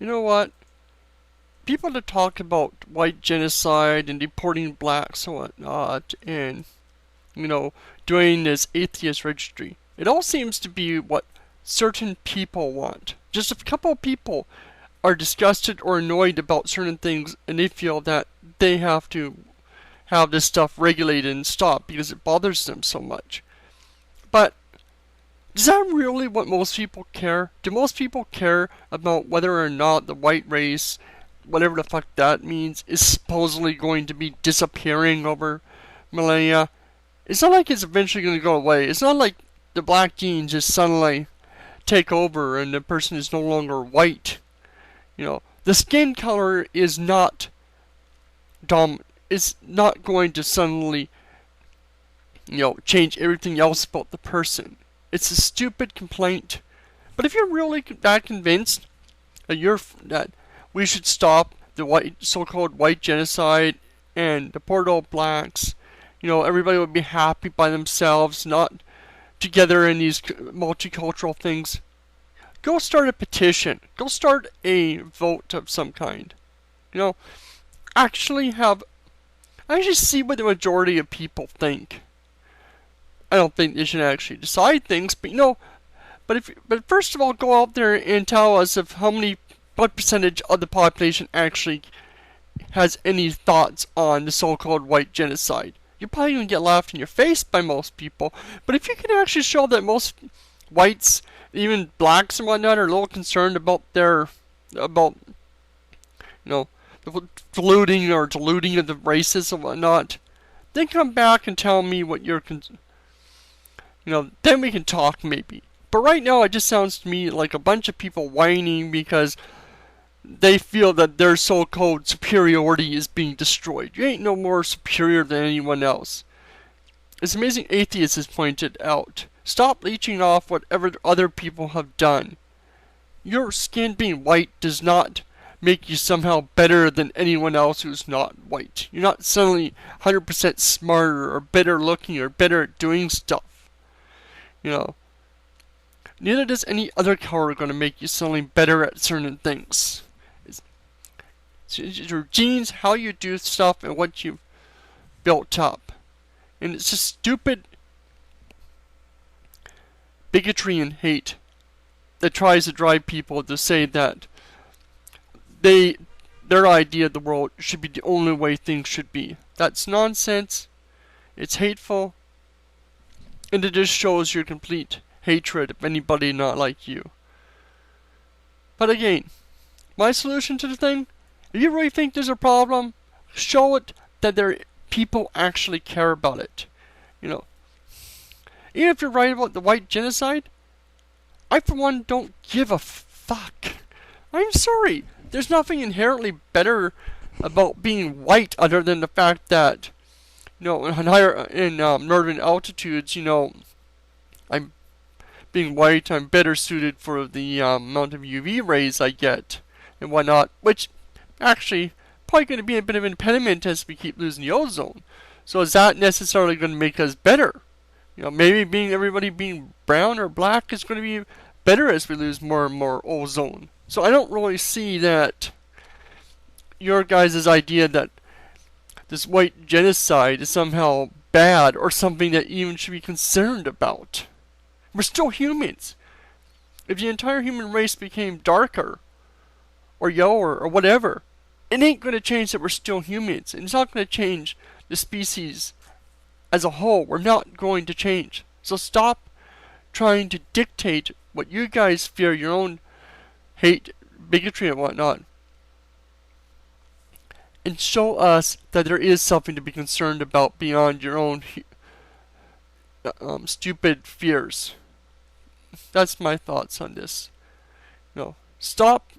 You know what? People that talk about white genocide and deporting blacks and whatnot, and doing this atheist registry, it all seems to be what certain people want. Just a couple of people are disgusted or annoyed about certain things, and they feel that they have to have this stuff regulated and stopped because it bothers them so much. But is that really what most people care? Do most people care about whether or not the white race, whatever the fuck that means, is supposedly going to be disappearing over millennia? It's not like it's eventually going to go away. It's not like the black genes just suddenly take over and the person is no longer white. The skin color is not it's not going to suddenly, change everything else about the person. It's a stupid complaint. But if you're really that convinced that we should stop the so-called white genocide and deport all blacks, everybody would be happy by themselves, not together in these multicultural things. Go start a petition. Go start a vote of some kind. Actually see what the majority of people think. I don't think they should actually decide things, but first of all, go out there and tell us what percentage of the population actually has any thoughts on the so-called white genocide. You're probably going to get laughed in your face by most people, but if you can actually show that most whites, even blacks and whatnot, are a little concerned about the diluting of the races and whatnot, then come back and tell me what then we can talk maybe. But right now it just sounds to me like a bunch of people whining because they feel that their so-called superiority is being destroyed. You ain't no more superior than anyone else. As Amazing Atheist has pointed out, stop leeching off whatever other people have done. Your skin being white does not make you somehow better than anyone else who's not white. You're not suddenly 100% smarter or better looking or better at doing stuff. Neither does any other color going to make you suddenly better at certain things. It's your genes, how you do stuff, and what you've built up. And it's just stupid bigotry and hate that tries to drive people to say that their idea of the world should be the only way things should be. That's nonsense. It's hateful. And it just shows your complete hatred of anybody not like you. But again, my solution to the thing, if you really think there's a problem, show it that people actually care about it. Even if you're right about the white genocide, I for one don't give a fuck. I'm sorry. There's nothing inherently better about being white other than the fact that in northern altitudes, I'm being white, I'm better suited for the amount of UV rays I get and whatnot, which actually probably going to be a bit of an impediment as we keep losing the ozone. So is that necessarily going to make us better? Maybe everybody being brown or black is going to be better as we lose more and more ozone. So I don't really see that your guys' idea that this white genocide is somehow bad or something that even should be concerned about. We're still humans. If the entire human race became darker or yellower or whatever, it ain't going to change that we're still humans. And it's not going to change the species as a whole. We're not going to change. So stop trying to dictate what you guys fear, your own hate, bigotry and whatnot, and show us that there is something to be concerned about beyond your own stupid fears. That's my thoughts on this. Stop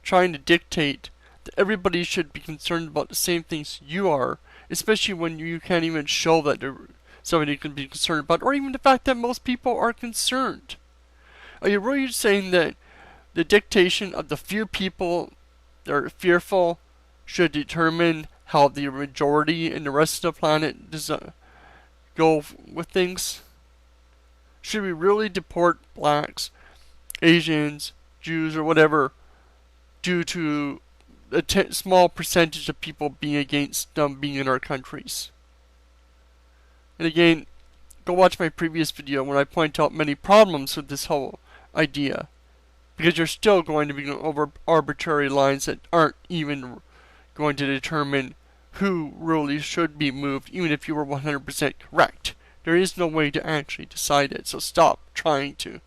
trying to dictate that everybody should be concerned about the same things you are, especially when you can't even show that there's something you can be concerned about, or even the fact that most people are concerned. Are you really saying that the dictation of the few people that are fearful should determine how the majority and the rest of the planet does go with things? Should we really deport blacks, Asians, Jews, or whatever due to a small percentage of people being against them being in our countries. And again, go watch my previous video when I point out many problems with this whole idea. Because you're still going to be going over arbitrary lines that aren't even going to determine who really should be moved, even if you were 100% correct. There is no way to actually decide it, so stop trying to.